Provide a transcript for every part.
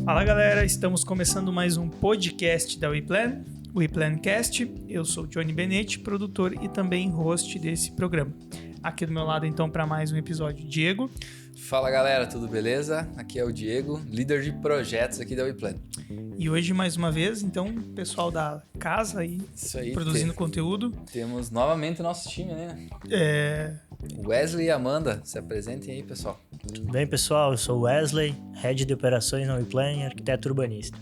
Fala galera, estamos começando mais um podcast da WePlan, o WePlancast. Eu sou o Johnny Benetti, produtor e também host desse programa. Aqui do meu lado então para mais um episódio, Diego. Fala galera, tudo beleza? Aqui é o Diego, líder de projetos aqui da WePlan. E hoje mais uma vez, então, pessoal da casa aí, produzindo conteúdo. Temos novamente o nosso time, né? Wesley e Amanda, se apresentem aí, pessoal. Tudo bem, pessoal? Eu sou o Wesley, Head de Operações na WePlan e arquiteto urbanista.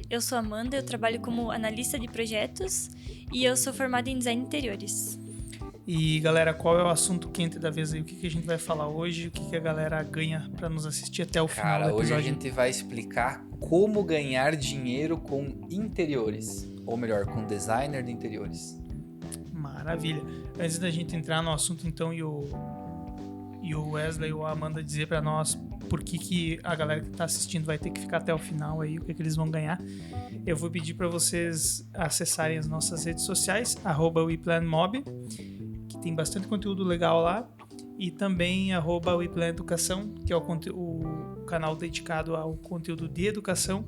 Eu sou a Amanda, eu trabalho como analista de projetos e eu sou formada em design de interiores. E galera, qual é o assunto quente da vez aí? O que a gente vai falar hoje? O que a galera ganha para nos assistir até o final do episódio? Hoje a gente vai explicar como ganhar dinheiro com interiores, ou melhor, com designer de interiores. Maravilha. Antes da gente entrar no assunto então e o Wesley ou a Amanda dizer para nós por que a galera que tá assistindo vai ter que ficar até o final aí, o que eles vão ganhar, eu vou pedir para vocês acessarem as nossas redes sociais, @WePlanMob, que tem bastante conteúdo legal lá, e também @WePlanEducação, que é o canal dedicado ao conteúdo de educação,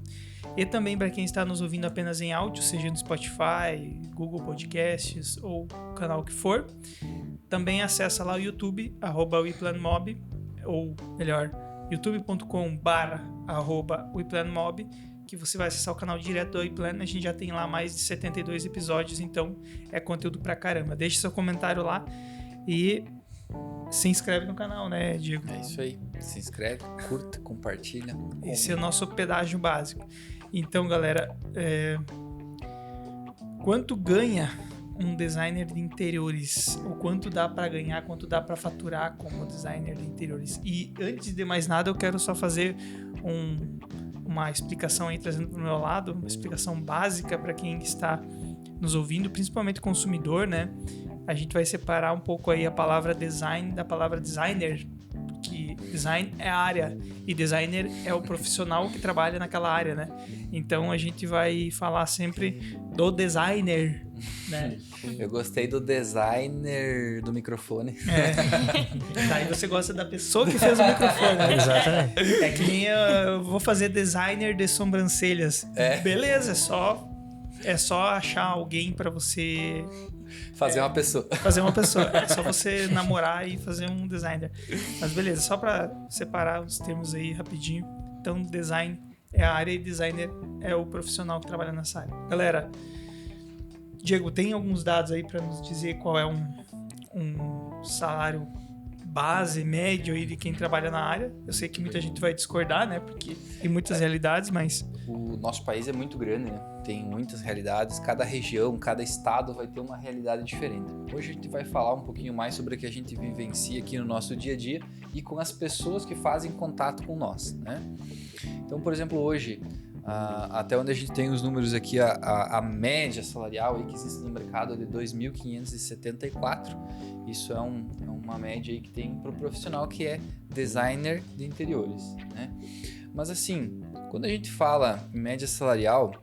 e também para quem está nos ouvindo apenas em áudio, seja no Spotify, Google Podcasts ou o canal que for, também acessa lá o YouTube, @WePlanMob, ou melhor, youtube.com/WePlanMob, que você vai acessar o canal direto do WePlan. A gente já tem lá mais de 72 episódios, então é conteúdo pra caramba. Deixe seu comentário lá e se inscreve no canal, né, Diego? É isso aí. Se inscreve, curta, compartilha. Esse é o nosso pedágio básico. Então, galera, quanto ganha um designer de interiores? Ou quanto dá para ganhar, quanto dá para faturar como designer de interiores? E antes de mais nada, eu quero só fazer uma explicação aí, trazendo para o meu lado, uma explicação básica para quem está nos ouvindo, principalmente consumidor, né? A gente vai separar um pouco aí a palavra design da palavra designer, porque design é a área e designer é o profissional que trabalha naquela área, né? Então a gente vai falar sempre do designer, né? Eu gostei do designer do microfone. Daí você gosta da pessoa que fez o microfone, né? Exatamente. É que nem eu vou fazer designer de sobrancelhas. Beleza, é só achar alguém pra você Fazer uma pessoa. É só você namorar e fazer um designer. Mas beleza, só pra separar os termos aí rapidinho. Então, design é a área e designer é o profissional que trabalha nessa área. Galera, Diego, tem alguns dados aí pra nos dizer qual é um salário base, médio aí de quem trabalha na área? Eu sei que muita gente vai discordar, né? Porque tem muitas realidades, mas... O nosso país é muito grande, né? Tem muitas realidades, cada região, cada estado vai ter uma realidade diferente. Hoje a gente vai falar um pouquinho mais sobre o que a gente vivencia aqui no nosso dia a dia e com as pessoas que fazem contato com nós, né? Então, por exemplo, hoje, até onde a gente tem os números aqui, a média salarial aí que existe no mercado é de 2.574. Isso é uma média aí que tem para o profissional que é designer de interiores, né? Mas assim, quando a gente fala em média salarial,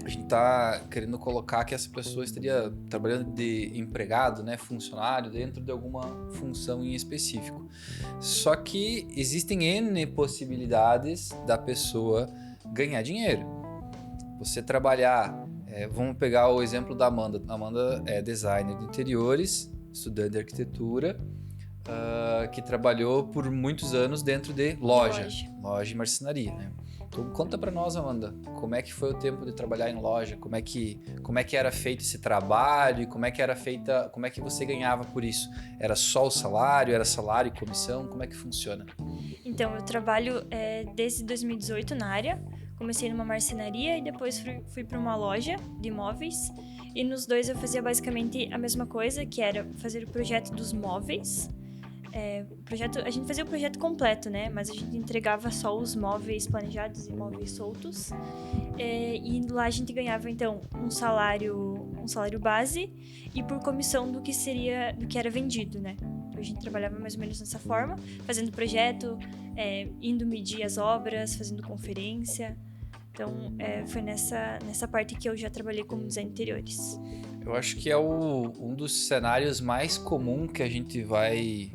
a gente está querendo colocar que essa pessoa estaria trabalhando de empregado, né, funcionário, dentro de alguma função em específico. Só que existem N possibilidades da pessoa ganhar dinheiro. Você trabalhar, vamos pegar o exemplo da Amanda. A Amanda é designer de interiores, estudante de arquitetura, que trabalhou por muitos anos dentro de loja e marcenaria, né? Então conta pra nós, Amanda, como é que foi o tempo de trabalhar em loja, como é que era feito esse trabalho e como é que você ganhava por isso? Era só o salário, era salário e comissão, como é que funciona? Então, eu trabalho desde 2018 na área, comecei numa marcenaria e depois fui para uma loja de móveis e nos dois eu fazia basicamente a mesma coisa, que era fazer o projeto dos móveis. A gente fazia o projeto completo, né? Mas a gente entregava só os móveis planejados e móveis soltos. E lá a gente ganhava, então, um salário base e por comissão do que era vendido, né? Então a gente trabalhava mais ou menos dessa forma, fazendo projeto, indo medir as obras, fazendo conferência. Então, foi nessa parte que eu já trabalhei como design de interiores. Eu acho que é um dos cenários mais comuns que a gente vai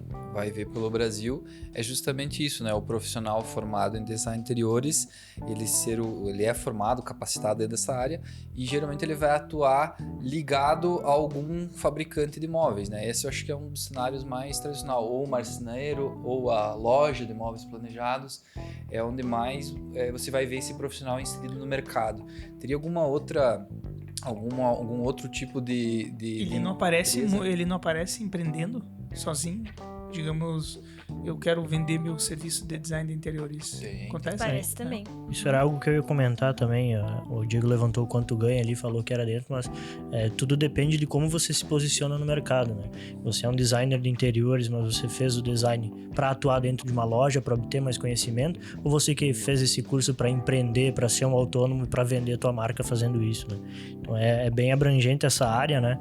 ver pelo Brasil, é justamente isso, né? O profissional formado em design de interiores, ele é formado, capacitado dentro dessa área, e geralmente ele vai atuar ligado a algum fabricante de móveis, né? Esse eu acho que é um dos cenários mais tradicional, ou o marceneiro, ou a loja de móveis planejados, é onde mais você vai ver esse profissional inserido no mercado. Teria algum outro tipo de ele não aparece empreendendo sozinho? Digamos, eu quero vender meu serviço de design de interiores. Sim. Acontece? Parece também. Isso era algo que eu ia comentar também. O Diego levantou quanto ganha ali, falou que era dentro, mas tudo depende de como você se posiciona no mercado, né? Você é um designer de interiores, mas você fez o design para atuar dentro de uma loja, para obter mais conhecimento, ou você que fez esse curso para empreender, para ser um autônomo e para vender a tua marca fazendo isso, né? Então é bem abrangente essa área, né?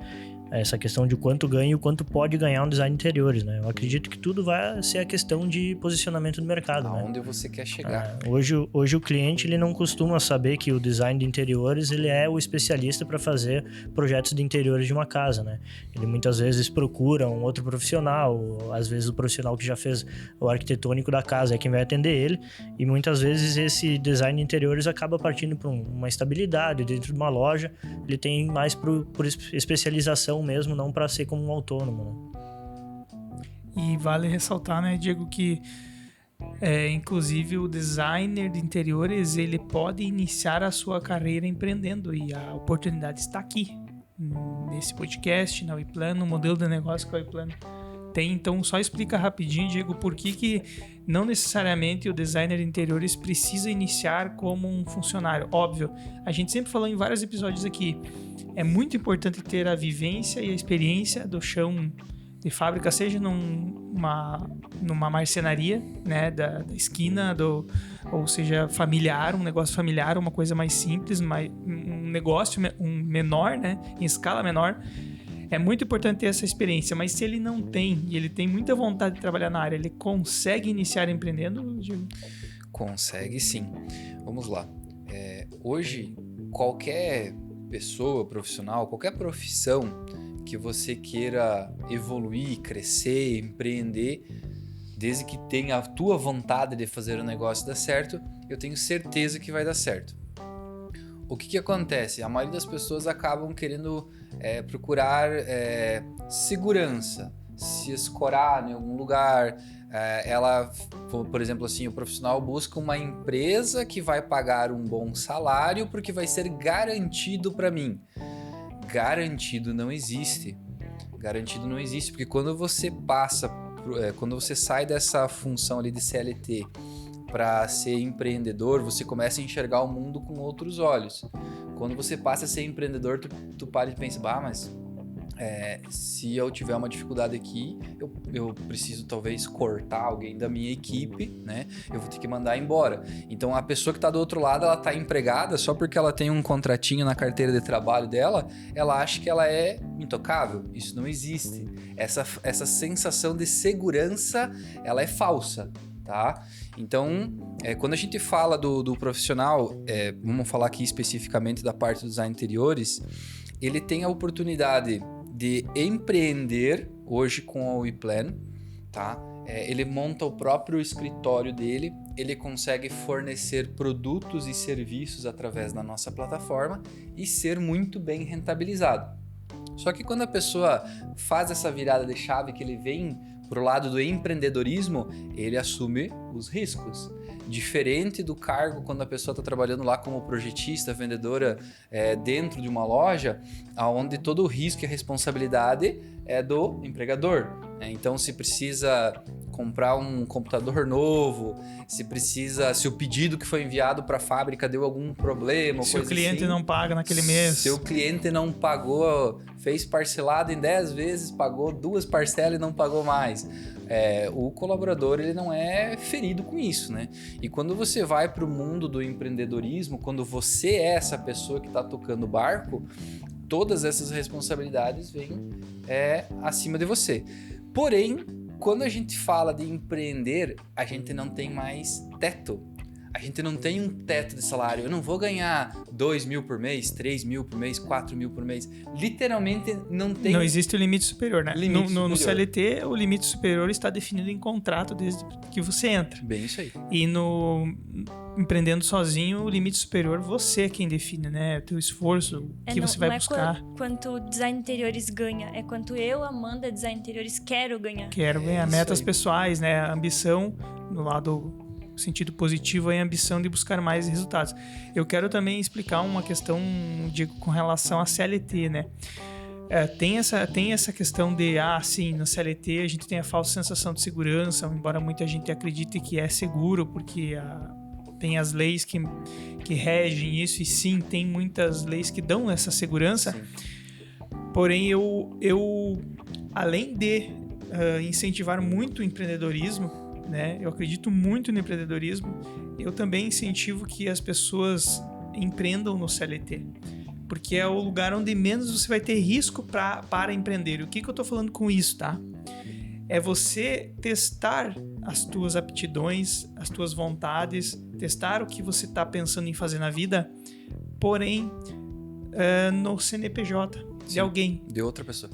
Essa questão de quanto ganha e o quanto pode ganhar um design de interiores, né? Eu acredito que tudo vai ser a questão de posicionamento do mercado, né? Aonde você quer chegar. Hoje o cliente ele não costuma saber que o design de interiores ele é o especialista para fazer projetos de interiores de uma casa, né? Ele muitas vezes procura um outro profissional, ou, às vezes o profissional que já fez o arquitetônico da casa é quem vai atender ele, e muitas vezes esse design de interiores acaba partindo para uma estabilidade dentro de uma loja, ele tem mais por especialização mesmo, não para ser como um autônomo, né? E vale ressaltar, né, Diego, que inclusive o designer de interiores, ele pode iniciar a sua carreira empreendendo, e a oportunidade está aqui, nesse podcast, na Weplano, no modelo de negócio que a Weplano tem. Então, só explica rapidinho, Diego, por que não necessariamente o designer de interiores precisa iniciar como um funcionário. Óbvio, a gente sempre falou em vários episódios aqui, é muito importante ter a vivência e a experiência do chão de fábrica, seja numa marcenaria, né, da esquina, ou seja, familiar, um negócio familiar, uma coisa mais simples, um negócio menor, né, em escala menor. É muito importante ter essa experiência, mas se ele não tem, e ele tem muita vontade de trabalhar na área, ele consegue iniciar empreendendo, Diego? Consegue sim. Vamos lá. Hoje, qualquer pessoa profissional, qualquer profissão que você queira evoluir, crescer, empreender, desde que tenha a tua vontade de fazer o negócio dar certo, eu tenho certeza que vai dar certo. O que acontece? A maioria das pessoas acabam querendo procurar segurança, se escorar em algum lugar. Por exemplo, assim, o profissional busca uma empresa que vai pagar um bom salário porque vai ser garantido para mim. Garantido não existe. Garantido não existe, porque quando você sai dessa função ali de CLT para ser empreendedor, você começa a enxergar o mundo com outros olhos. Quando você passa a ser empreendedor, tu para e pensa, mas se eu tiver uma dificuldade aqui, eu preciso talvez cortar alguém da minha equipe, né? Eu vou ter que mandar embora. Então a pessoa que está do outro lado, ela está empregada só porque ela tem um contratinho na carteira de trabalho dela, ela acha que ela é intocável. Isso não existe. Essa sensação de segurança, ela é falsa, tá? Então, quando a gente fala do profissional, vamos falar aqui especificamente da parte dos design interiores, ele tem a oportunidade de empreender hoje com a Weplano, tá? Ele monta o próprio escritório dele, ele consegue fornecer produtos e serviços através da nossa plataforma e ser muito bem rentabilizado. Só que quando a pessoa faz essa virada de chave, que ele vem pro lado do empreendedorismo, ele assume os riscos. Diferente do cargo quando a pessoa está trabalhando lá como projetista, vendedora dentro de uma loja, onde todo o risco e a responsabilidade é do empregador. Então, se precisa comprar um computador novo, se o pedido que foi enviado para a fábrica deu algum problema, se o cliente não paga naquele mês, se o cliente não pagou, fez parcelado em 10 vezes, pagou 2 parcelas e não pagou mais. O colaborador ele não é ferido com isso, né? E quando você vai para o mundo do empreendedorismo, quando você é essa pessoa que está tocando o barco, todas essas responsabilidades vêm acima de você. Porém, quando a gente fala de empreender, a gente não tem mais teto. A gente não tem um teto de salário. Eu não vou ganhar 2 mil por mês, 3 mil por mês, 4 mil por mês. Literalmente não tem... Não existe o limite superior, né? No superior. CLT, o limite superior está definido em contrato desde que você entra. Bem isso aí. E no empreendendo sozinho, o limite superior você é quem define, né? O teu esforço, o que você vai buscar. Não é quanto design interiores ganha, é quanto eu, Amanda, design interiores, quero ganhar. Quero ganhar metas pessoais, né? A ambição, no lado sentido positivo, é a ambição de buscar mais resultados. Eu quero também explicar uma questão, Diego, com relação à CLT, né? Tem essa questão de, sim, no CLT a gente tem a falsa sensação de segurança, embora muita gente acredite que é seguro, porque tem as leis que regem isso, e sim, tem muitas leis que dão essa segurança. Sim. Porém, eu além de incentivar muito o empreendedorismo, né, eu acredito muito no empreendedorismo, eu também incentivo que as pessoas empreendam no CLT, porque é o lugar onde menos você vai ter risco para empreender. E o que eu estou falando com isso, tá? É você testar as tuas aptidões, as tuas vontades, testar o que você está pensando em fazer na vida, porém no CNPJ de alguém. De outra pessoa.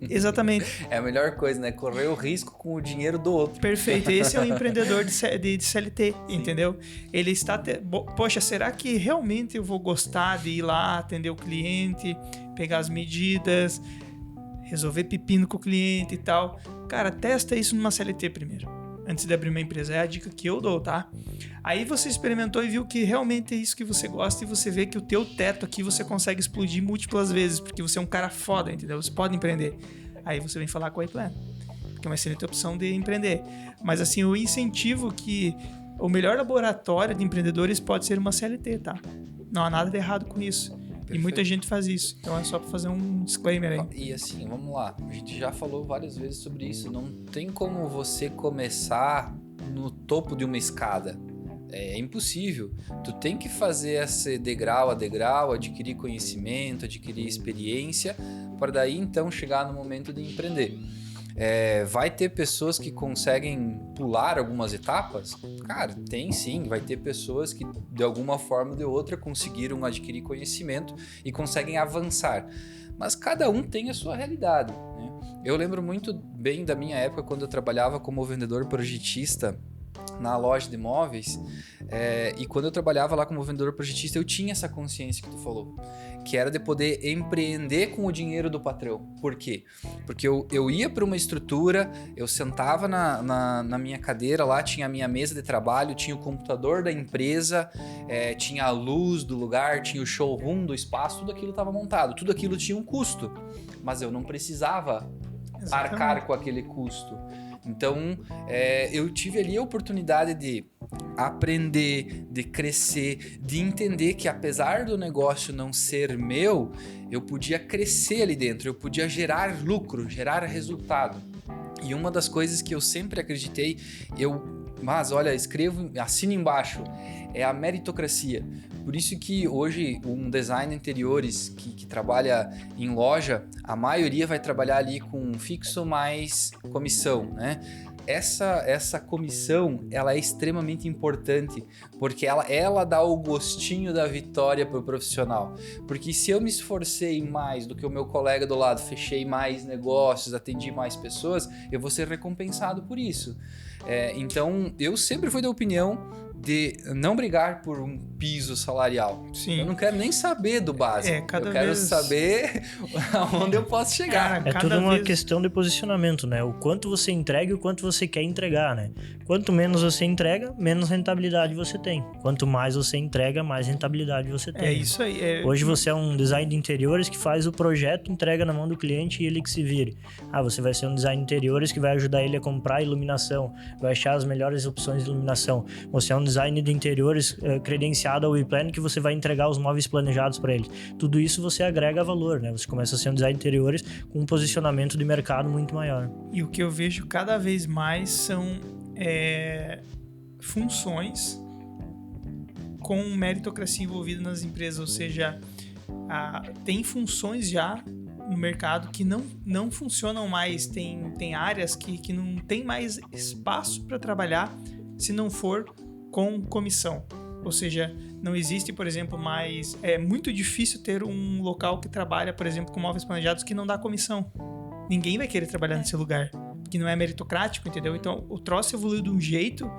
Exatamente. É a melhor coisa, né? Correr o risco com o dinheiro do outro. Perfeito. Esse é o empreendedor de CLT, entendeu? Ele está... Poxa, será que realmente eu vou gostar de ir lá, atender o cliente, pegar as medidas, resolver pepino com o cliente e tal? Cara, testa isso numa CLT primeiro, antes de abrir uma empresa. É a dica que eu dou, tá? Aí você experimentou e viu que realmente é isso que você gosta, e você vê que o teu teto aqui você consegue explodir múltiplas vezes, porque você é um cara foda, entendeu? Você pode empreender. Aí você vem falar com a iPlan, que é uma excelente opção de empreender. Mas assim, eu incentivo que o melhor laboratório de empreendedores pode ser uma CLT, tá? Não há nada de errado com isso. Perfeito. E muita gente faz isso. Então é só para fazer um disclaimer aí. E assim, vamos lá. A gente já falou várias vezes sobre isso. Não tem como você começar no topo de uma escada. É impossível. Tu tem que fazer esse degrau a degrau, adquirir conhecimento, adquirir experiência, para daí então chegar no momento de empreender. Vai ter pessoas que conseguem pular algumas etapas? Cara, tem sim. Vai ter pessoas que de alguma forma ou de outra conseguiram adquirir conhecimento e conseguem avançar. Mas cada um tem a sua realidade, né? Eu lembro muito bem da minha época quando eu trabalhava como vendedor projetista na loja de imóveis, e quando eu trabalhava lá como vendedor projetista, eu tinha essa consciência que tu falou, que era de poder empreender com o dinheiro do patrão. Por quê? Porque eu ia para uma estrutura, eu sentava na minha cadeira lá, tinha a minha mesa de trabalho, tinha o computador da empresa, tinha a luz do lugar, tinha o showroom do espaço, tudo aquilo estava montado, tudo aquilo tinha um custo, mas eu não precisava arcar com aquele custo. Então, eu tive ali a oportunidade de aprender, de crescer, de entender que apesar do negócio não ser meu, eu podia crescer ali dentro, eu podia gerar lucro, gerar resultado. E uma das coisas que eu sempre acreditei, mas olha, assina embaixo, é a meritocracia. Por isso que hoje um design de interiores que trabalha em loja, a maioria vai trabalhar ali com fixo mais comissão, né? Essa comissão, ela é extremamente importante, porque ela dá o gostinho da vitória para o profissional. Porque se eu me esforcei mais do que o meu colega do lado, fechei mais negócios, atendi mais pessoas, eu vou ser recompensado por isso. Então, eu sempre fui da opinião de não brigar por um piso salarial. Sim. Eu não quero nem saber do básico. Eu quero saber aonde eu posso chegar. É tudo uma questão de posicionamento, né? O quanto você entrega e o quanto você quer entregar, né? Quanto menos você entrega, menos rentabilidade você tem. Quanto mais você entrega, mais rentabilidade você tem. É isso aí. Hoje você é um design de interiores que faz o projeto, entrega na mão do cliente e ele que se vire. Você vai ser um design de interiores que vai ajudar ele a comprar iluminação, vai achar as melhores opções de iluminação. Você é um design de interiores credenciado ao WePlan, que você vai entregar os móveis planejados para ele. Tudo isso você agrega valor, né? Você começa a ser um design de interiores com um posicionamento de mercado muito maior. E o que eu vejo cada vez mais são funções com meritocracia envolvida nas empresas, ou seja, tem funções já no mercado que não funcionam mais, tem áreas que não tem mais espaço para trabalhar se não for com comissão. Ou seja, não existe, por exemplo, mais... É muito difícil ter um local que trabalha, por exemplo, com móveis planejados que não dá comissão. Ninguém vai querer trabalhar nesse lugar, que não é meritocrático, entendeu? Então, o troço evoluiu de um jeito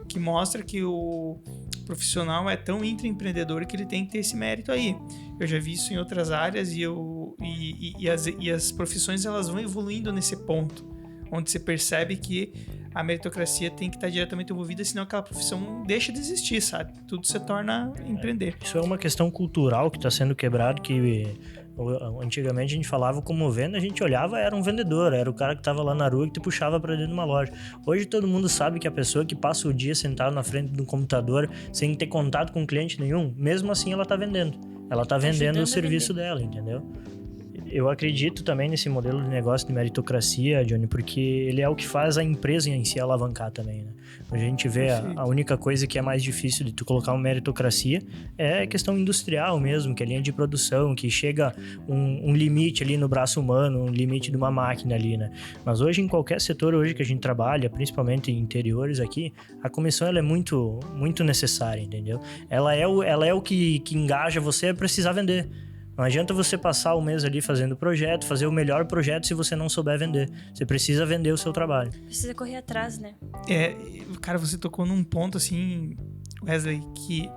que mostra que o profissional é tão intraempreendedor que ele tem que ter esse mérito aí. Eu já vi isso em outras áreas e as profissões elas vão evoluindo nesse ponto, onde você percebe que a meritocracia tem que estar diretamente envolvida, senão aquela profissão deixa de existir, sabe? Tudo se torna empreender. Isso é uma questão cultural que está sendo quebrado, que antigamente a gente falava como venda, a gente olhava, era um vendedor, era o cara que estava lá na rua que te puxava para dentro de uma loja. Hoje todo mundo sabe que a pessoa que passa o dia sentado na frente do computador sem ter contato com cliente nenhum, mesmo assim ela está vendendo. Ela está vendendo o serviço dela, entendeu? Eu acredito também nesse modelo de negócio de meritocracia, Johnny, porque ele é o que faz a empresa em si alavancar também, né? A gente vê a única coisa que é mais difícil de tu colocar uma meritocracia é a questão industrial mesmo, que é linha de produção, que chega um limite ali no braço humano, um limite de uma máquina ali, né? Mas hoje, em qualquer setor hoje que a gente trabalha, principalmente em interiores aqui, a comissão ela é muito, muito necessária, entendeu? Ela é o que engaja você a precisar vender. Não adianta você passar o mês ali fazendo projeto, fazer o melhor projeto se você não souber vender. Você precisa vender o seu trabalho. Precisa correr atrás, né? Cara, você tocou num ponto assim, Wesley, que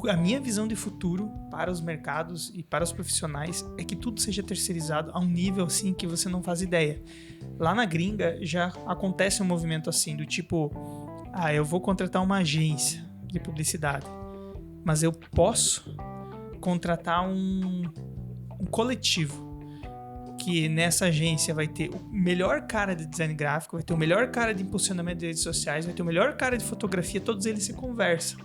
a minha visão de futuro para os mercados e para os profissionais é que tudo seja terceirizado a um nível assim que você não faz ideia. Lá na gringa já acontece um movimento assim, do tipo, eu vou contratar uma agência de publicidade, mas eu posso contratar um coletivo que nessa agência vai ter o melhor cara de design gráfico, vai ter o melhor cara de impulsionamento de redes sociais, vai ter o melhor cara de fotografia, todos eles se conversam.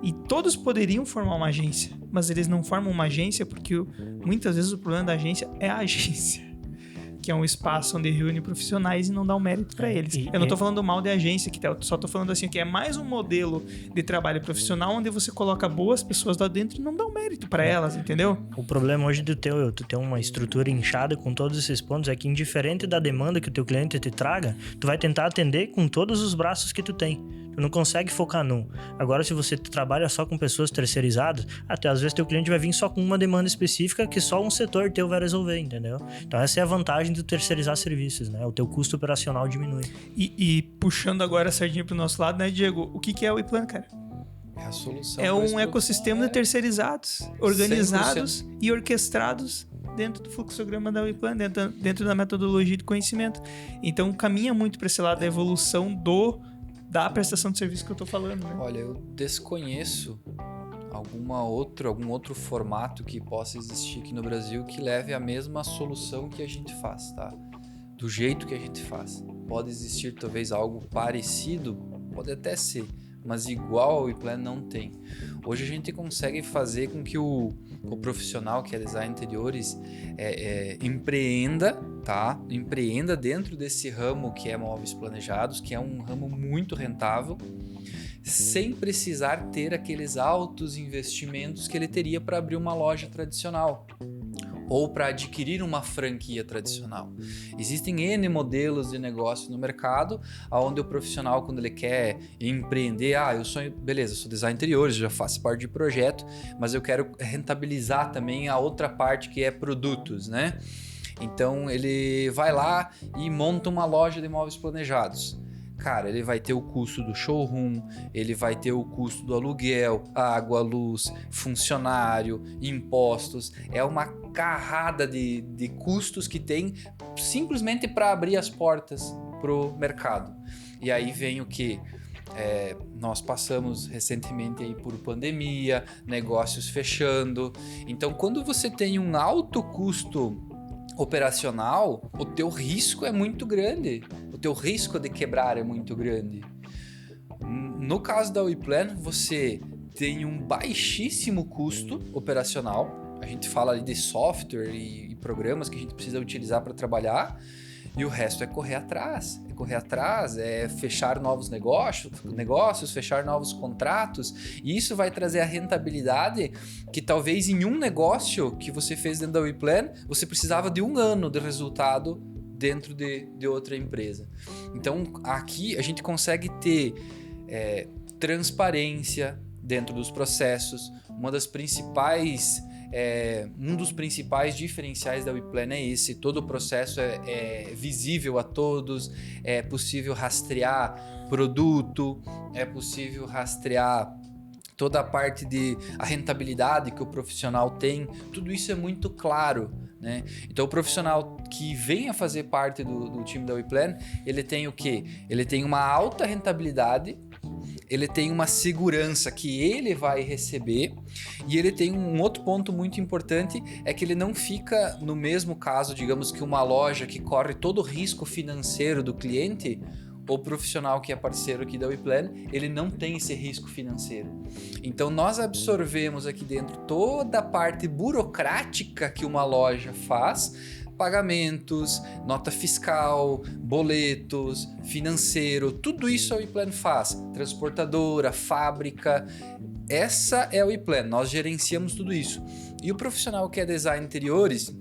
E todos poderiam formar uma agência, mas eles não formam uma agência porque muitas vezes o problema da agência é a agência, que é um espaço onde reúne profissionais e não dá um mérito para eles. Eu não tô falando mal de agência, eu só tô falando assim que é mais um modelo de trabalho profissional onde você coloca boas pessoas lá dentro e não dá um mérito para elas, entendeu? O problema hoje de tu ter uma estrutura inchada com todos esses pontos é que, indiferente da demanda que o teu cliente te traga, tu vai tentar atender com todos os braços que tu tem. Tu não consegue focar num. Agora, se você trabalha só com pessoas terceirizadas, até às vezes teu cliente vai vir só com uma demanda específica que só um setor teu vai resolver, entendeu? Então essa é a vantagem de terceirizar serviços, né? O teu custo operacional diminui. E puxando agora a sardinha pro nosso lado, né, Diego? O que é o ePlan, cara? É a solução. É um ecossistema de terceirizados, organizados 100%. E orquestrados dentro do fluxograma da WePlan, dentro da metodologia de conhecimento. Então caminha muito para esse lado da evolução da prestação de serviço que eu tô falando, né? Olha, eu desconheço algum outro formato que possa existir aqui no Brasil que leve a mesma solução que a gente faz, tá? Do jeito que a gente faz. Pode existir talvez algo parecido, pode até ser, mas igual ao WePlan não tem. Hoje a gente consegue fazer com que o profissional que é design interiores empreenda, tá? Empreenda dentro desse ramo que é móveis planejados, que é um ramo muito rentável, sem precisar ter aqueles altos investimentos que ele teria para abrir uma loja tradicional ou para adquirir uma franquia tradicional. Existem N modelos de negócio no mercado, onde o profissional, quando ele quer empreender, eu sou design interiores, já faço parte de projeto, mas eu quero rentabilizar também a outra parte que é produtos, né? Então ele vai lá e monta uma loja de móveis planejados. Cara, ele vai ter o custo do showroom, ele vai ter o custo do aluguel, água, luz, funcionário, impostos. É uma carrada de custos que tem simplesmente para abrir as portas pro mercado. E aí vem o que? Nós passamos recentemente aí por pandemia, negócios fechando. Então, quando você tem um alto custo operacional, o teu risco é muito grande. O teu risco de quebrar é muito grande. No caso da WePlan, você tem um baixíssimo custo operacional. A gente fala ali de software e programas que a gente precisa utilizar para trabalhar. E o resto é correr atrás. É fechar novos negócios, fechar novos contratos. E isso vai trazer a rentabilidade que talvez em um negócio que você fez dentro da WePlan, você precisava de 1 ano de resultado dentro de outra empresa. Então, aqui a gente consegue ter transparência dentro dos processos. Um dos principais diferenciais da WePlan é esse: todo o processo é visível a todos, é possível rastrear produto, é possível rastrear toda a parte a rentabilidade que o profissional tem, tudo isso é muito claro, né? Então o profissional que vem a fazer parte do time da WePlan, ele tem o quê? Ele tem uma alta rentabilidade, ele tem uma segurança que ele vai receber, e ele tem um outro ponto muito importante, é que ele não fica no mesmo caso, digamos, que uma loja que corre todo o risco financeiro do cliente. O profissional que é parceiro aqui da WePlan, ele não tem esse risco financeiro. Então nós absorvemos aqui dentro toda a parte burocrática que uma loja faz, pagamentos, nota fiscal, boletos, financeiro, tudo isso a WePlan faz. Transportadora, fábrica, essa é a WePlan, nós gerenciamos tudo isso. E o profissional que é design interiores,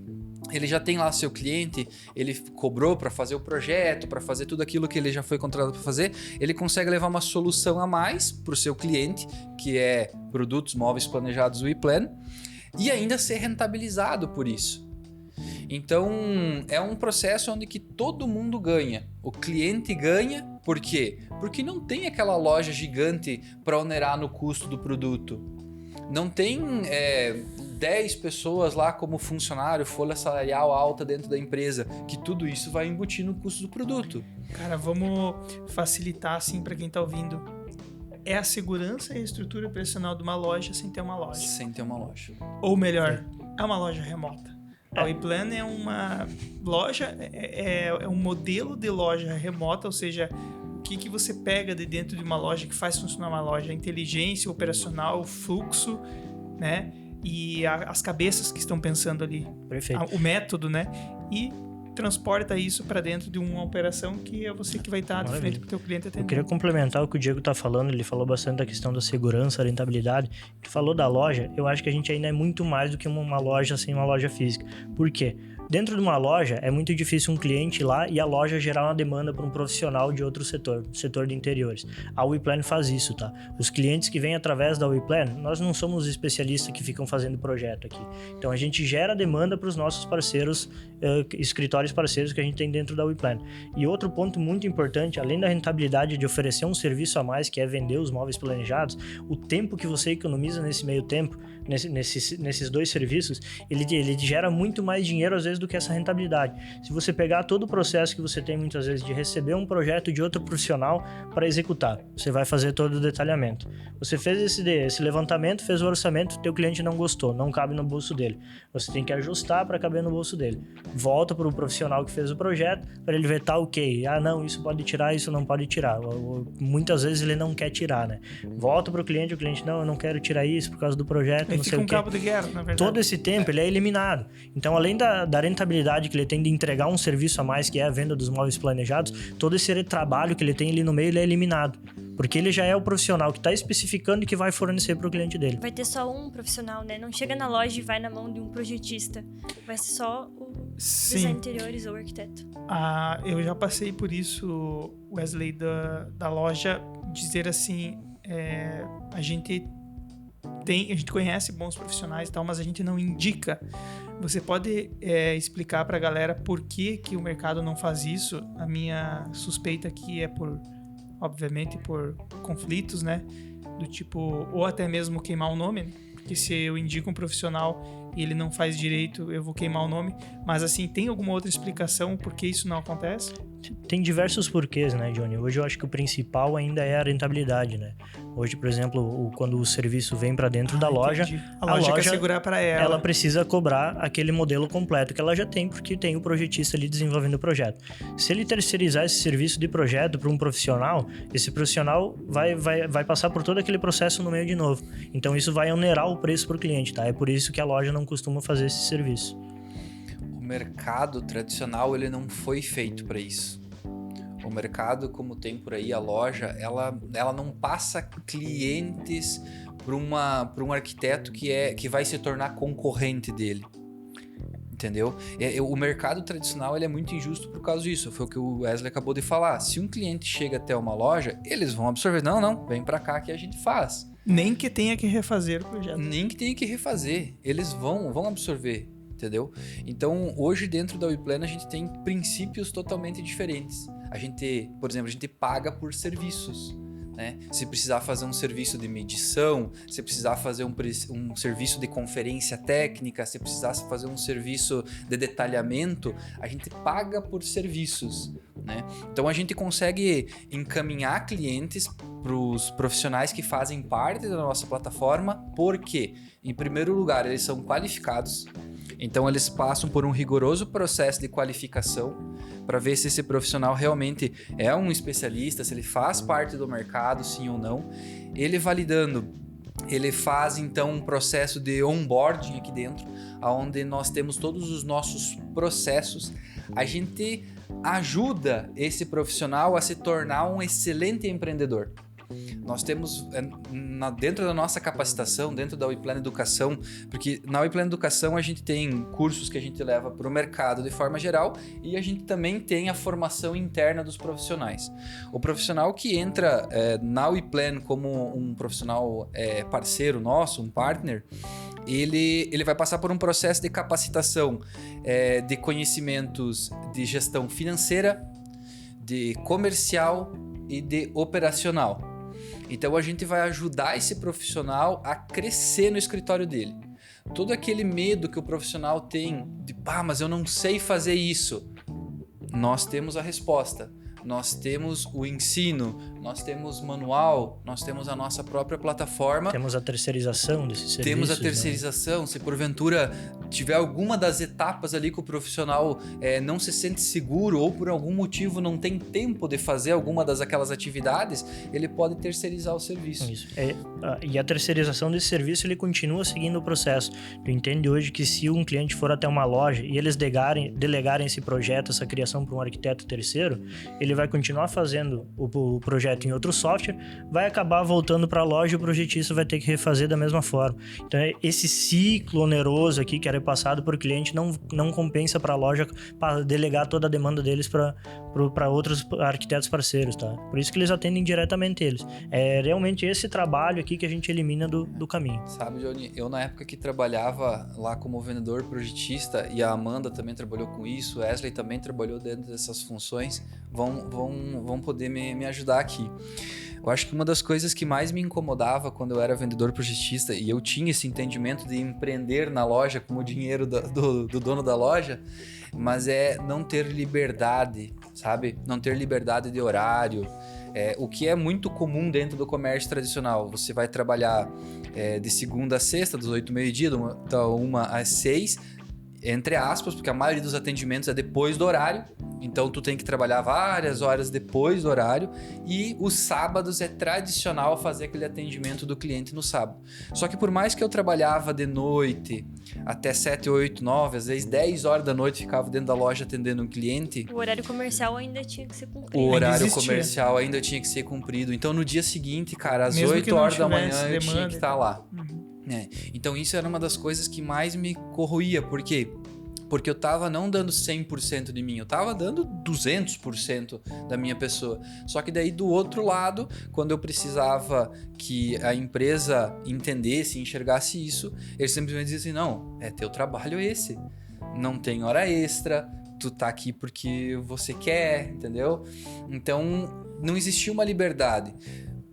ele já tem lá seu cliente, ele cobrou para fazer o projeto, para fazer tudo aquilo que ele já foi contratado para fazer, ele consegue levar uma solução a mais para o seu cliente, que é produtos móveis planejados WePlan, e ainda ser rentabilizado por isso. Então, é um processo onde que todo mundo ganha. O cliente ganha, por quê? Porque não tem aquela loja gigante para onerar no custo do produto. Não tem 10 pessoas lá como funcionário, folha salarial alta dentro da empresa, que tudo isso vai embutir no custo do produto. Cara, vamos facilitar assim para quem tá ouvindo. É a segurança e a estrutura operacional de uma loja sem ter uma loja. Sem ter uma loja. Ou melhor, é uma loja remota. A WePlan é uma loja, é um modelo de loja remota, ou seja, o que você pega de dentro de uma loja que faz funcionar uma loja? A inteligência operacional, o fluxo, né? E as cabeças que estão pensando ali. Perfeito. O método, né? E transporta isso para dentro de uma operação que é você que vai estar de frente para o teu cliente atender. Eu queria complementar o que o Diego está falando. Ele falou bastante da questão da segurança, da rentabilidade. Ele falou da loja. Eu acho que a gente ainda é muito mais do que uma loja sem uma loja física. Por quê? Dentro de uma loja, é muito difícil um cliente ir lá e a loja gerar uma demanda para um profissional de outro setor de interiores. A WePlan faz isso, tá? Os clientes que vêm através da WePlan, nós não somos especialistas que ficam fazendo projeto aqui. Então, a gente gera demanda para os nossos parceiros, escritórios parceiros que a gente tem dentro da WePlan. E outro ponto muito importante, além da rentabilidade de oferecer um serviço a mais, que é vender os móveis planejados, o tempo que você economiza nesse meio tempo, nesses dois serviços, ele gera muito mais dinheiro, às vezes, do que essa rentabilidade. Se você pegar todo o processo que você tem muitas vezes de receber um projeto de outro profissional para executar, você vai fazer todo o detalhamento. Você fez esse levantamento, fez o orçamento, teu cliente não gostou, não cabe no bolso dele. Você tem que ajustar para caber no bolso dele. Volta para o profissional que fez o projeto para ele ver, tá ok. Ah, não, isso pode tirar, isso não pode tirar. Muitas vezes ele não quer tirar, né? Volta para o cliente, não, eu não quero tirar isso por causa do projeto, não sei o quê. Fica um cabo de guerra, na verdade. Todo esse tempo ele é eliminado. Então, além da rentabilidade que ele tem de entregar um serviço a mais, que é a venda dos móveis planejados, todo esse trabalho que ele tem ali no meio, ele é eliminado. Porque ele já é o profissional que está especificando e que vai fornecer para o cliente dele. Vai ter só um profissional, né? Não chega na loja e vai na mão de um projetista. Vai ser só o design interiores ou o arquiteto. Eu já passei por isso, Wesley, da loja, dizer assim, a gente conhece bons profissionais e tal, mas a gente não indica. Você pode explicar para a galera por que o mercado não faz isso? A minha suspeita aqui é obviamente por conflitos, né? Do tipo, ou até mesmo queimar o nome, né? Porque se eu indico um profissional e ele não faz direito, eu vou queimar o nome. Mas assim, tem alguma outra explicação por que isso não acontece? Tem diversos porquês, né, Johnny? Hoje eu acho que o principal ainda é a rentabilidade, né? Hoje, por exemplo, quando o serviço vem para dentro da loja, a loja quer segurar para ela precisa cobrar aquele modelo completo que ela já tem, porque tem o projetista ali desenvolvendo o projeto. Se ele terceirizar esse serviço de projeto para um profissional, esse profissional vai passar por todo aquele processo no meio de novo. Então isso vai onerar o preço para o cliente, tá? É por isso que a loja não costuma fazer esse serviço. O mercado tradicional, ele não foi feito para isso. O mercado, como tem por aí, a loja, ela não passa clientes para um arquiteto que vai se tornar concorrente dele. Entendeu? O mercado tradicional ele é muito injusto por causa disso. Foi o que o Wesley acabou de falar. Se um cliente chega até uma loja, eles vão absorver. Não, vem pra cá que a gente faz. Nem que tenha que refazer o projeto. Nem que tenha que refazer. Eles vão absorver, entendeu? Então, hoje dentro da WePlan a gente tem princípios totalmente diferentes. A gente, por exemplo, a gente paga por serviços. Né? Se precisar fazer um serviço de medição, se precisar fazer um serviço de conferência técnica, se precisar fazer um serviço de detalhamento, a gente paga por serviços. Né? Então a gente consegue encaminhar clientes para os profissionais que fazem parte da nossa plataforma, porque, em primeiro lugar, eles são qualificados. Então eles passam por um rigoroso processo de qualificação para ver se esse profissional realmente é um especialista, se ele faz parte do mercado, sim ou não. Ele validando, ele faz então um processo de onboarding aqui dentro, onde nós temos todos os nossos processos. A gente ajuda esse profissional a se tornar um excelente empreendedor. Nós temos dentro da nossa capacitação, dentro da WePlan Educação, porque na WePlan Educação a gente tem cursos que a gente leva para o mercado de forma geral e a gente também tem a formação interna dos profissionais. O profissional que entra na WePlan como um profissional parceiro nosso, um partner, ele vai passar por um processo de capacitação de conhecimentos de gestão financeira, de comercial e de operacional. Então a gente vai ajudar esse profissional a crescer no escritório dele. Todo aquele medo que o profissional tem de, mas eu não sei fazer isso. Nós temos a resposta. Nós temos o ensino, nós temos manual, nós temos a nossa própria plataforma. Temos a terceirização desses serviços. Temos a terceirização. Né? Se porventura tiver alguma das etapas ali que o profissional não se sente seguro ou por algum motivo não tem tempo de fazer alguma aquelas atividades, ele pode terceirizar o serviço. Isso. E a terceirização desse serviço, ele continua seguindo o processo. Tu entende hoje que se um cliente for até uma loja e eles delegarem esse projeto, essa criação para um arquiteto terceiro, ele vai continuar fazendo o projeto em outro software, vai acabar voltando para a loja e o projetista vai ter que refazer da mesma forma. Então, esse ciclo oneroso aqui que era passado por cliente não compensa para a loja para delegar toda a demanda deles para outros arquitetos parceiros, tá? Por isso que eles atendem diretamente eles. É realmente esse trabalho aqui que a gente elimina do caminho. Sabe, Johnny, eu na época que trabalhava lá como vendedor projetista, e a Amanda também trabalhou com isso, o Wesley também trabalhou dentro dessas funções, vão poder me ajudar aqui. Eu acho que uma das coisas que mais me incomodava quando eu era vendedor projetista e eu tinha esse entendimento de empreender na loja com o dinheiro do dono da loja, mas é não ter liberdade, sabe? Não ter liberdade de horário. O que é muito comum dentro do comércio tradicional. Você vai trabalhar de segunda a sexta, das 8h ao meio-dia, da 1 às 6, entre aspas, porque a maioria dos atendimentos é depois do horário. Então, tu tem que trabalhar várias horas depois do horário e os sábados é tradicional fazer aquele atendimento do cliente no sábado. Só que por mais que eu trabalhava de noite até 7, 8, 9, às vezes 10 horas da noite ficava dentro da loja atendendo um cliente... O horário comercial ainda tinha que ser cumprido. O horário comercial ainda tinha que ser cumprido. Então, no dia seguinte, cara, às 8 horas da manhã eu tinha que estar lá. Então, isso era uma das coisas que mais me corroía. Por quê? Porque eu tava não dando 100% de mim, eu tava dando 200% da minha pessoa. Só que daí do outro lado, quando eu precisava que a empresa entendesse, enxergasse isso, eles simplesmente diziam assim, não, teu trabalho esse, não tem hora extra, tu tá aqui porque você quer, entendeu? Então, não existia uma liberdade.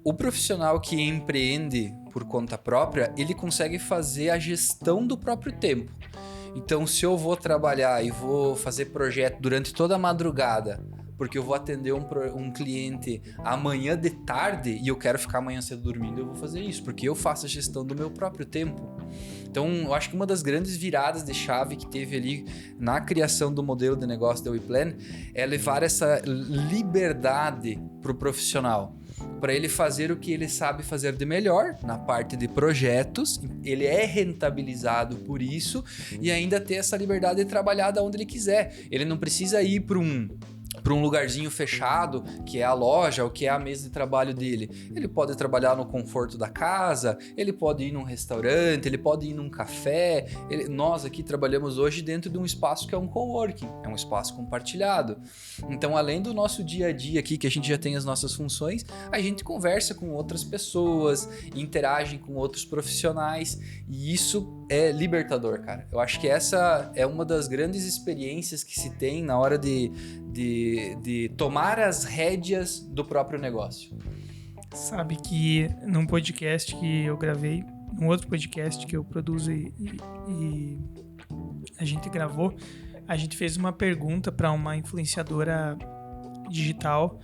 O profissional que empreende por conta própria, ele consegue fazer a gestão do próprio tempo. Então, se eu vou trabalhar e vou fazer projeto durante toda a madrugada, porque eu vou atender um cliente amanhã de tarde e eu quero ficar amanhã cedo dormindo, eu vou fazer isso, porque eu faço a gestão do meu próprio tempo. Então, eu acho que uma das grandes viradas de chave que teve ali na criação do modelo de negócio da WePlan é levar essa liberdade para o profissional, para ele fazer o que ele sabe fazer de melhor na parte de projetos, ele é rentabilizado por isso e ainda ter essa liberdade de trabalhar da onde ele quiser. Ele não precisa ir para para um lugarzinho fechado, que é a loja ou que é a mesa de trabalho dele. Ele pode trabalhar no conforto da casa, ele pode ir num restaurante, ele pode ir num café. Nós aqui trabalhamos hoje dentro de um espaço que é um coworking, é um espaço compartilhado. Então, além do nosso dia a dia aqui, que a gente já tem as nossas funções, a gente conversa com outras pessoas, interage com outros profissionais, e isso é libertador, cara. Eu acho que essa é uma das grandes experiências que se tem na hora de tomar as rédeas do próprio negócio. Sabe que num podcast que eu gravei, num outro podcast que eu produzo e a gente gravou, a gente fez uma pergunta para uma influenciadora digital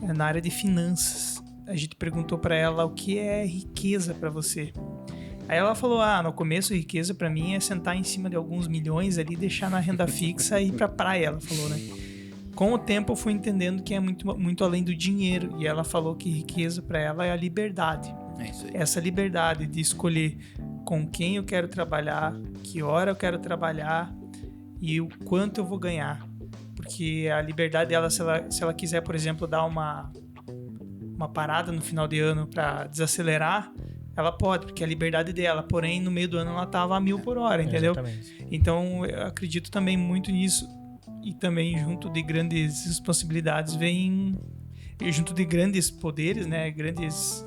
na área de finanças. A gente perguntou para ela o que é riqueza para você. Aí ela falou, no começo riqueza para mim é sentar em cima de alguns milhões ali, deixar na renda fixa e ir pra praia, ela falou, né? Com o tempo eu fui entendendo que é muito, muito além do dinheiro, e ela falou que riqueza para ela é a liberdade. É isso aí. Essa liberdade de escolher com quem eu quero trabalhar, que hora eu quero trabalhar e o quanto eu vou ganhar. Porque a liberdade dela, se ela quiser, por exemplo, dar uma parada no final de ano para desacelerar, ela pode, porque é a liberdade dela. Porém, no meio do ano ela estava a 1000 por hora, entendeu? Exatamente. Então, eu acredito também muito nisso. E também, junto de grandes responsabilidades, vem... Junto de grandes poderes, né? Grandes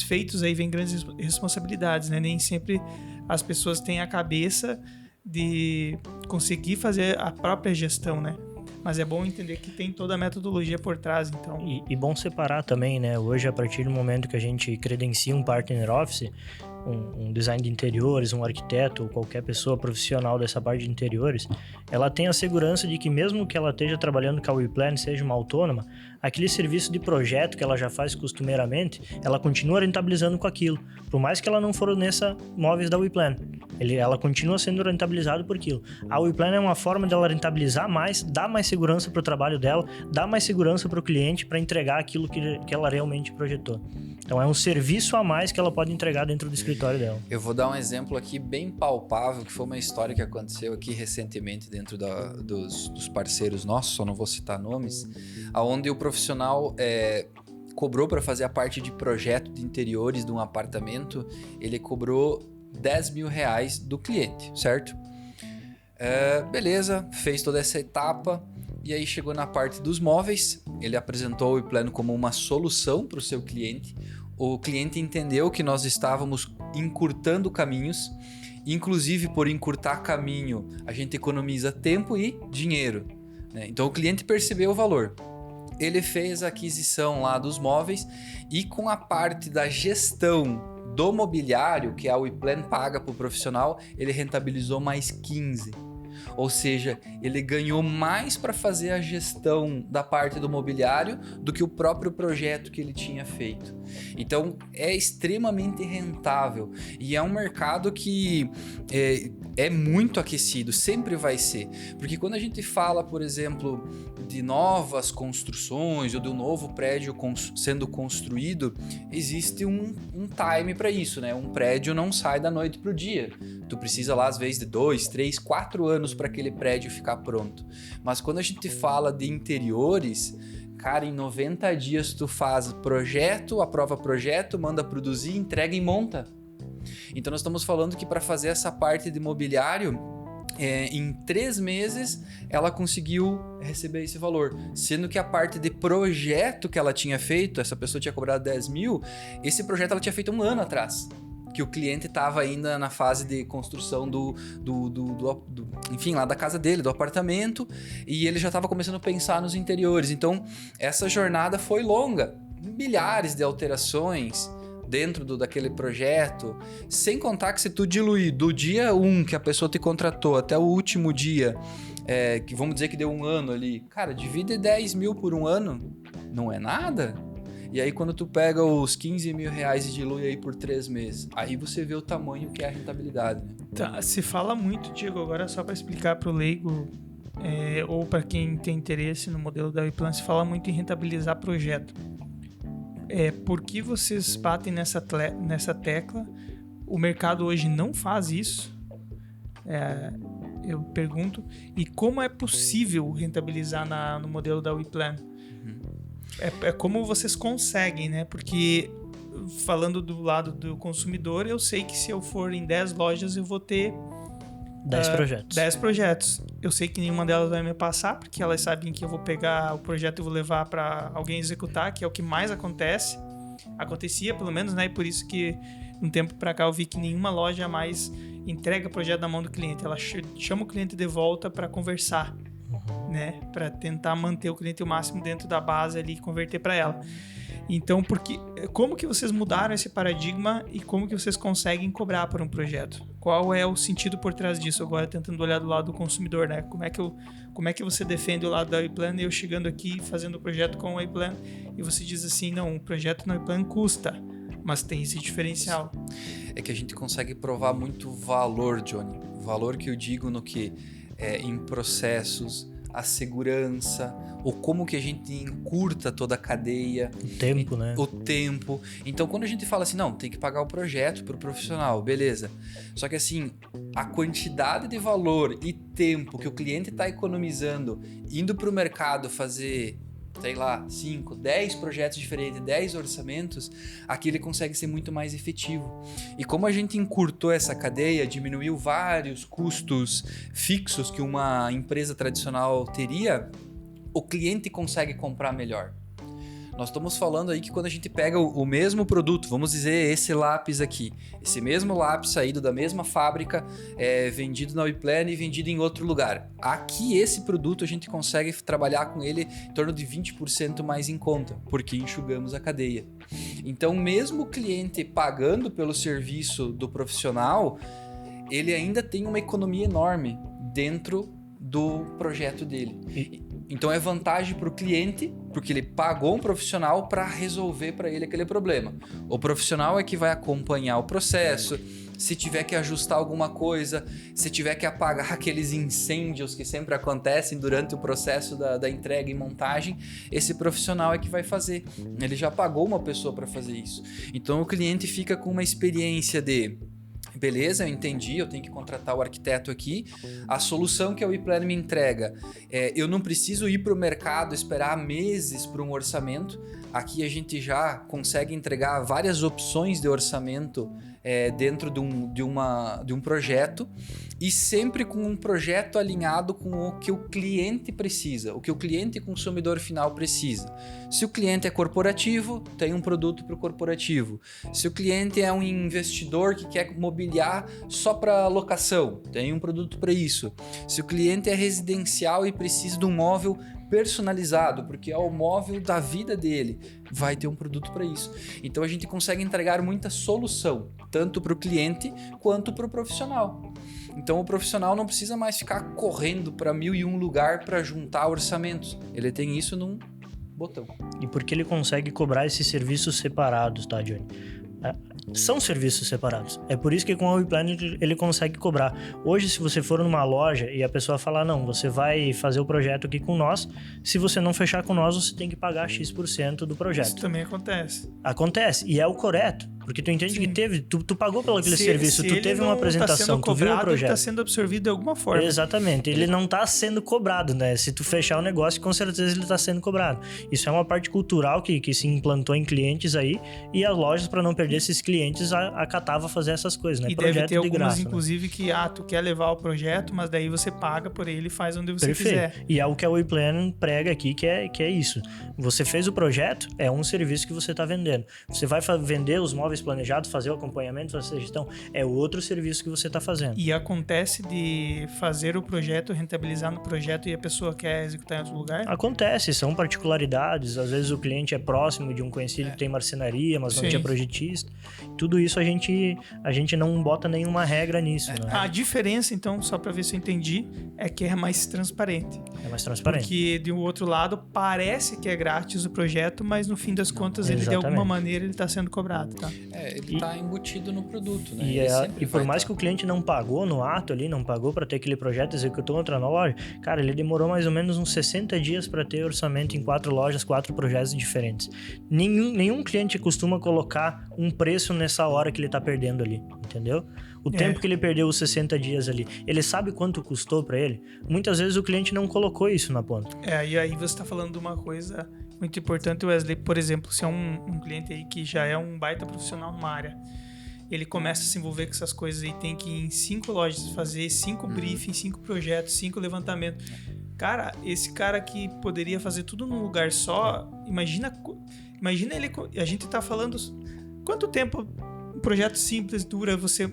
feitos, aí vem grandes responsabilidades, né? Nem sempre as pessoas têm a cabeça de conseguir fazer a própria gestão, né? Mas é bom entender que tem toda a metodologia por trás, então... E bom separar também, né? Hoje, a partir do momento que a gente credencia um Partner Office, um design de interiores, um arquiteto ou qualquer pessoa profissional dessa parte de interiores, ela tem a segurança de que mesmo que ela esteja trabalhando com a WePlan, seja uma autônoma, aquele serviço de projeto que ela já faz costumeiramente, ela continua rentabilizando com aquilo, por mais que ela não forneça móveis da WePlan. Ela continua sendo rentabilizada por aquilo. A WePlan é uma forma dela rentabilizar mais, dar mais segurança para o trabalho dela, dar mais segurança para o cliente para entregar aquilo que ela realmente projetou. Então é um serviço a mais que ela pode entregar dentro do escritório dela. Eu vou dar um exemplo aqui bem palpável, que foi uma história que aconteceu aqui recentemente dentro dos parceiros nossos, só não vou citar nomes, onde o profissional cobrou para fazer a parte de projeto de interiores de um apartamento, ele cobrou 10 mil reais do cliente, certo? Beleza, fez toda essa etapa e aí chegou na parte dos móveis, ele apresentou o WePlan como uma solução para o seu cliente. O cliente entendeu que nós estávamos encurtando caminhos, inclusive por encurtar caminho a gente economiza tempo e dinheiro, né? Então o cliente percebeu o valor. Ele fez a aquisição lá dos móveis e com a parte da gestão do mobiliário, que a WePlan paga para o profissional, ele rentabilizou mais 15. Ou seja, ele ganhou mais para fazer a gestão da parte do mobiliário do que o próprio projeto que ele tinha feito. Então, é extremamente rentável e é um mercado que é muito aquecido, sempre vai ser. Porque quando a gente fala, por exemplo, de novas construções ou de um novo prédio sendo construído, existe um time para isso, né? Um prédio não sai da noite para o dia. Tu precisa lá, às vezes, de 2, 3, 4 anos para aquele prédio ficar pronto. Mas quando a gente fala de interiores, cara, em 90 dias tu faz projeto, aprova projeto, manda produzir, entrega e monta. Então nós estamos falando que para fazer essa parte de mobiliário, em 3 meses ela conseguiu receber esse valor, sendo que a parte de projeto que ela tinha feito, essa pessoa tinha cobrado 10 mil, esse projeto ela tinha feito 1 ano atrás, que o cliente estava ainda na fase de construção enfim, lá da casa dele, do apartamento, e ele já estava começando a pensar nos interiores. Então essa jornada foi longa, milhares de alterações dentro daquele projeto, sem contar que se tu diluir do dia 1 que a pessoa te contratou até o último dia, que vamos dizer que deu 1 ano ali, cara, divide 10 mil por 1 ano, não é nada? E aí quando tu pega os 15 mil reais e dilui aí por 3 meses, aí você vê o tamanho que é a rentabilidade, né? Tá, se fala muito, Diego, agora só para explicar para o leigo ou para quem tem interesse no modelo da WePlan, se fala muito em rentabilizar projeto. Por que vocês batem nessa tecla? O mercado hoje não faz isso. eu pergunto, e como é possível rentabilizar no modelo da WePlan? É como vocês conseguem, né? Porque falando do lado do consumidor, eu sei que se eu for em 10 lojas, eu vou ter 10 projetos. 10 projetos. Eu sei que nenhuma delas vai me passar, porque elas sabem que eu vou pegar o projeto e vou levar para alguém executar, que é o que mais acontece. Acontecia, pelo menos, né? E por isso que, um tempo para cá, eu vi que nenhuma loja mais entrega o projeto na mão do cliente. Ela chama o cliente de volta para conversar, né? Para tentar manter o cliente o máximo dentro da base ali e converter para ela. Então, como que vocês mudaram esse paradigma e como que vocês conseguem cobrar por um projeto? Qual é o sentido por trás disso? Agora, tentando olhar do lado do consumidor, né? Como é que você defende o lado da WePlan e eu chegando aqui fazendo o projeto com a WePlan e você diz assim, não, o projeto na WePlan custa, mas tem esse diferencial. É que a gente consegue provar muito valor, Johnny. Valor que eu digo no que em processos, a segurança, ou como que a gente encurta toda a cadeia. O tempo, né? O tempo. Então, quando a gente fala assim, não, tem que pagar o projeto pro profissional, beleza. Só que assim, a quantidade de valor e tempo que o cliente está economizando indo pro mercado fazer, sei lá, 5, 10 projetos diferentes, 10 orçamentos, aqui ele consegue ser muito mais efetivo. E como a gente encurtou essa cadeia, diminuiu vários custos fixos que uma empresa tradicional teria, o cliente consegue comprar melhor. Nós estamos falando aí que quando a gente pega o mesmo produto, vamos dizer esse lápis aqui, esse mesmo lápis saído da mesma fábrica, vendido na WePlan e vendido em outro lugar. Aqui esse produto a gente consegue trabalhar com ele em torno de 20% mais em conta, porque enxugamos a cadeia. Então mesmo o cliente pagando pelo serviço do profissional, ele ainda tem uma economia enorme dentro do projeto dele. Então é vantagem para o cliente, porque ele pagou um profissional para resolver para ele aquele problema. O profissional é que vai acompanhar o processo, se tiver que ajustar alguma coisa, se tiver que apagar aqueles incêndios que sempre acontecem durante o processo da entrega e montagem, esse profissional é que vai fazer. Ele já pagou uma pessoa para fazer isso. Então o cliente fica com uma experiência de... Beleza, eu entendi, eu tenho que contratar o arquiteto aqui. A solução que a WePlan me entrega, eu não preciso ir para o mercado, esperar meses para um orçamento. Aqui a gente já consegue entregar várias opções de orçamento dentro de um projeto e sempre com um projeto alinhado com o que o cliente precisa, o que o cliente consumidor final precisa. Se o cliente é corporativo, tem um produto para o corporativo. Se o cliente é um investidor que quer mobiliar só para locação, tem um produto para isso. Se o cliente é residencial e precisa de um móvel personalizado, porque é o móvel da vida dele, vai ter um produto para isso. Então a gente consegue entregar muita solução, tanto para o cliente quanto para o profissional. Então o profissional não precisa mais ficar correndo para 1001 lugar para juntar orçamentos. Ele tem isso num botão. E por que ele consegue cobrar esses serviços separados, tá, Johnny? São serviços separados. É por isso que com a WePlan ele consegue cobrar. Hoje, se você for numa loja e a pessoa falar, não, você vai fazer o projeto aqui com nós, se você não fechar com nós, você tem que pagar X% do projeto. Isso também acontece. Acontece, e é o correto. Porque tu entende que tu pagou pelo aquele serviço, tu teve uma apresentação, tu viu o projeto. Ele tá sendo absorvido de alguma forma. Exatamente, ele não tá sendo cobrado, né? Se tu fechar o negócio, com certeza ele tá sendo cobrado. Isso é uma parte cultural que se implantou em clientes aí, e as lojas, para não perder esses clientes, acatava fazer essas coisas, né? E projeto deve ter algumas, graça, inclusive, né? Que tu quer levar o projeto, mas daí você paga por ele e faz onde você Perfeito. quiser. E é o que a WePlan prega aqui, que é isso. Você fez o projeto, é um serviço que você tá vendendo. Você vai vender os móveis planejados, fazer o acompanhamento, fazer a gestão, é outro serviço que você está fazendo. E acontece de fazer o projeto, rentabilizar no projeto e a pessoa quer executar em outro lugar? Acontece, são particularidades, às vezes o cliente é próximo de um conhecido que tem marcenaria, mas não tinha projetista. Tudo isso a gente não bota nenhuma regra nisso. Né? A diferença, então, só para ver se eu entendi, é que é mais transparente. É mais transparente. Porque, de um outro lado, parece que é grátis o projeto, mas no fim das contas, ele de alguma maneira ele está sendo cobrado, tá? Ele está embutido no produto, né? E por mais que o cliente não pagou no ato ali, não pagou para ter aquele projeto, executou outra loja, cara, ele demorou mais ou menos uns 60 dias para ter orçamento em 4 lojas, 4 projetos diferentes. Nenhum cliente costuma colocar um preço nessa hora que ele tá perdendo ali, entendeu? O tempo que ele perdeu os 60 dias ali, ele sabe quanto custou para ele? Muitas vezes o cliente não colocou isso na ponta. E aí você tá falando de uma coisa muito importante, Wesley. Por exemplo, se é um cliente aí que já é um baita profissional numa área, ele começa a se envolver com essas coisas e tem que ir em 5 lojas fazer 5 briefings, 5 projetos, 5 levantamentos. Cara, esse cara que poderia fazer tudo num lugar só, imagina ele, a gente tá falando quanto tempo um projeto simples dura você,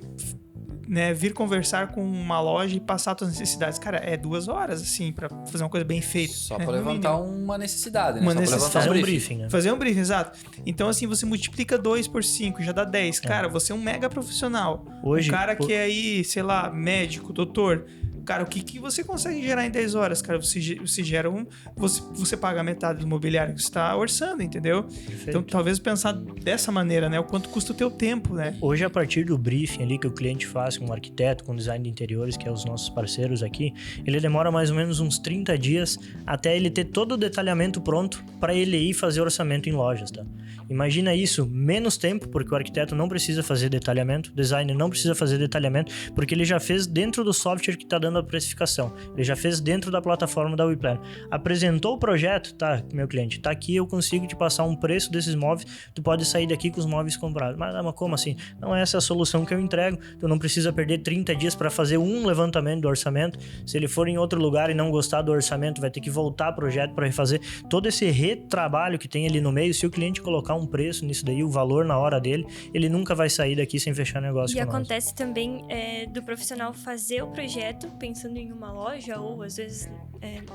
né, vir conversar com uma loja e passar suas necessidades. Cara, é 2 horas, assim, pra fazer uma coisa bem feita. Só né? pra levantar uma necessidade, né? Uma Só pra necessidade. levantar Fazer um briefing, né? Fazer um briefing, exato. Então, assim, você multiplica 2 por 5, já dá 10. Cara, você é um mega profissional. Hoje, um cara que é aí, sei lá, médico, doutor. Cara, o que você consegue gerar em 10 horas? Cara, você gera você paga metade do mobiliário que você está orçando, entendeu? Perfeito. Então, talvez pensar dessa maneira, né? O quanto custa o teu tempo, né? Hoje, a partir do briefing ali que o cliente faz com o arquiteto, com o design de interiores, que é os nossos parceiros aqui, ele demora mais ou menos uns 30 dias até ele ter todo o detalhamento pronto para ele ir fazer orçamento em lojas, tá? Imagina isso, menos tempo, porque o arquiteto não precisa fazer detalhamento, o designer não precisa fazer detalhamento, porque ele já fez dentro do software que está dando a precificação, ele já fez dentro da plataforma da WePlan. Apresentou o projeto, tá, meu cliente, tá aqui, eu consigo te passar um preço desses móveis, tu pode sair daqui com os móveis comprados. Mas como assim? Não é essa a solução que eu entrego, tu não precisa perder 30 dias para fazer um levantamento do orçamento. Se ele for em outro lugar e não gostar do orçamento, vai ter que voltar ao projeto para refazer todo esse retrabalho que tem ali no meio. Se o cliente colocar um preço nisso daí, o valor na hora dele, ele nunca vai sair daqui sem fechar negócio E com nós. acontece também do profissional fazer o projeto pensando em uma loja, ou às vezes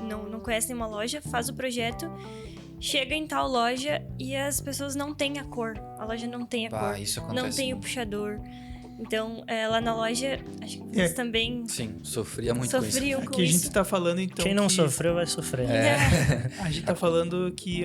não conhece nenhuma loja, faz o projeto, chega em tal loja e as pessoas não têm a cor. A loja não tem a cor. Isso acontece. Não tem o puxador. Então, lá na loja, acho que vocês também Sim, sofria muito com isso. sofriam com Aqui a gente isso. tá falando, então, Quem não que sofreu vai sofrer. a gente tá falando que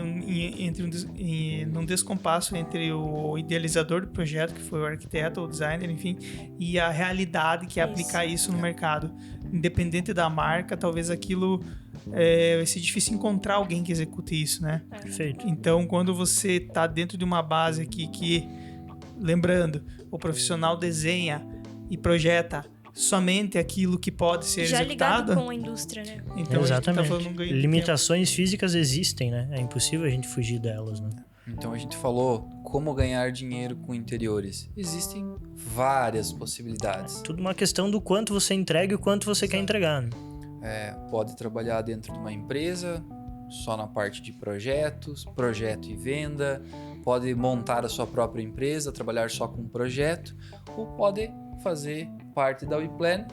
num descompasso entre o idealizador do projeto, que foi o arquiteto ou o designer, enfim, e a realidade que é aplicar isso no mercado. Independente da marca, talvez aquilo vai ser difícil encontrar alguém que execute isso, né? Perfeito. Então, quando você tá dentro de uma base aqui que, lembrando, o profissional desenha e projeta somente aquilo que pode ser Já executado. ligado com a indústria, né? Então, Exatamente. a gente tá falando um ganho de Limitações físicas existem, né? É impossível a gente fugir delas, né? Então a gente falou como ganhar dinheiro com interiores. Existem várias possibilidades. Tudo uma questão do quanto você entrega e o quanto você quer entregar, né? Pode trabalhar dentro de uma empresa, só na parte de projetos, projeto e venda. Pode montar a sua própria empresa, trabalhar só com um projeto. Ou pode fazer parte da WePlan,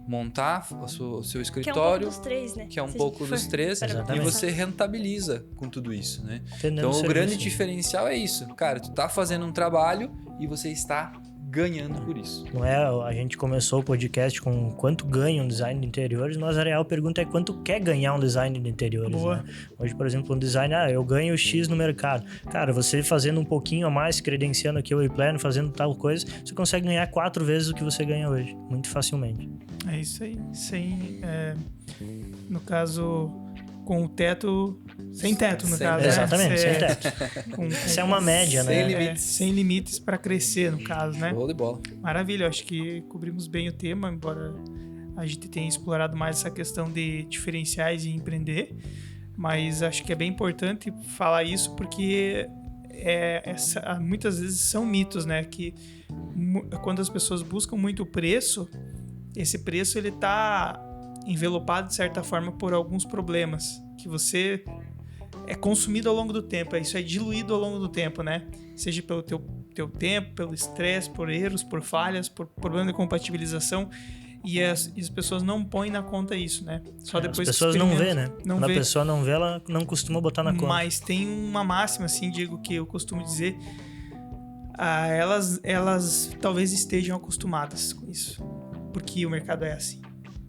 montar o seu escritório, Que é um pouco dos três, né? que é um pouco dos três, e Exatamente. você rentabiliza com tudo isso, né? Entendendo Então o grande serviço. diferencial é isso. Cara, tu tá fazendo um trabalho e você está ganhando por isso. Não é, a gente começou o podcast com quanto ganha um design de interiores, mas a real pergunta é quanto quer ganhar um design de interiores. Boa. Né? Hoje, por exemplo, um design, eu ganho X no mercado. Cara, você fazendo um pouquinho a mais, credenciando aqui o WePlan, fazendo tal coisa, você consegue ganhar 4 vezes o que você ganha hoje, muito facilmente. É isso aí. No caso, com o teto... Sem teto, no Sem caso. teto. Exatamente, sem É, teto. Isso é uma média, Sem né? limites. Sem limites para crescer, no caso, né? Show de bola. Maravilha, acho que cobrimos bem o tema, embora a gente tenha explorado mais essa questão de diferenciais e empreender, mas acho que é bem importante falar isso porque muitas vezes são mitos, né? Que quando as pessoas buscam muito preço, esse preço ele tá envelopado de certa forma por alguns problemas que você é consumido ao longo do tempo, isso é diluído ao longo do tempo, né? Seja pelo teu tempo, pelo estresse, por erros, por falhas, por problema de compatibilização, e as pessoas não põem na conta isso, né? Só depois As pessoas que não vê, experimentam. né? Não Quando vê. a pessoa não vê, ela não costuma botar na conta. Mas tem uma máxima, assim, Diego, que eu costumo dizer, elas talvez estejam acostumadas com isso, porque o mercado é assim.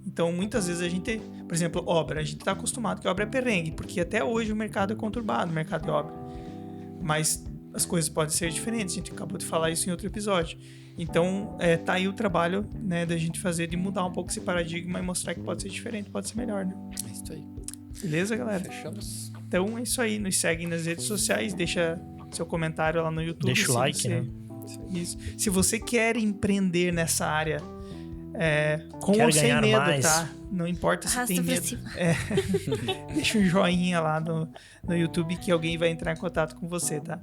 Então, muitas vezes a gente, por exemplo, obra, a gente está acostumado que obra é perrengue, porque até hoje o mercado é conturbado, o mercado de obra. Mas as coisas podem ser diferentes, a gente acabou de falar isso em outro episódio. Então, tá aí o trabalho, né, da gente fazer, de mudar um pouco esse paradigma e mostrar que pode ser diferente, pode ser melhor, né? É isso aí. Beleza, galera? Fechamos. Então é isso aí, nos segue nas redes sociais, deixa seu comentário lá no YouTube. Deixa o like, né? Isso. Se você quer empreender nessa área, com Quer ou sem ganhar medo, mais. tá? Não importa se Arrasta tem pra medo. cima. Deixa um joinha lá no YouTube que alguém vai entrar em contato com você, tá?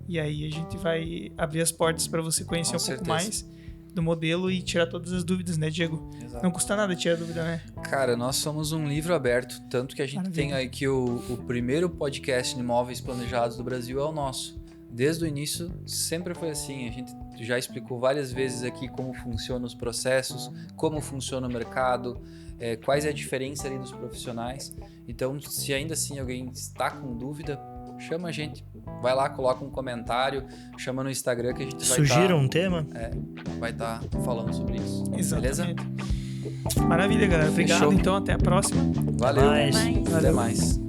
E aí a gente vai abrir as portas para você conhecer Com um pouco certeza. mais do modelo e tirar todas as dúvidas, né, Diego? Exato. Não custa nada tirar dúvida, né? Cara, nós somos um livro aberto, tanto que a gente Maravilha. tem aí que o primeiro podcast de imóveis planejados do Brasil é o nosso. Desde o início sempre foi assim, a gente já explicou várias vezes aqui como funcionam os processos, como funciona o mercado, quais é a diferença ali dos profissionais. Então, se ainda assim alguém está com dúvida, chama a gente, vai lá, coloca um comentário, chama no Instagram que a gente Sugira um tema? vai estar falando sobre isso. Beleza? Exatamente. Maravilha, galera. Obrigado, Fechou. então. Até a próxima. Valeu. Mais. Mas... Até mais.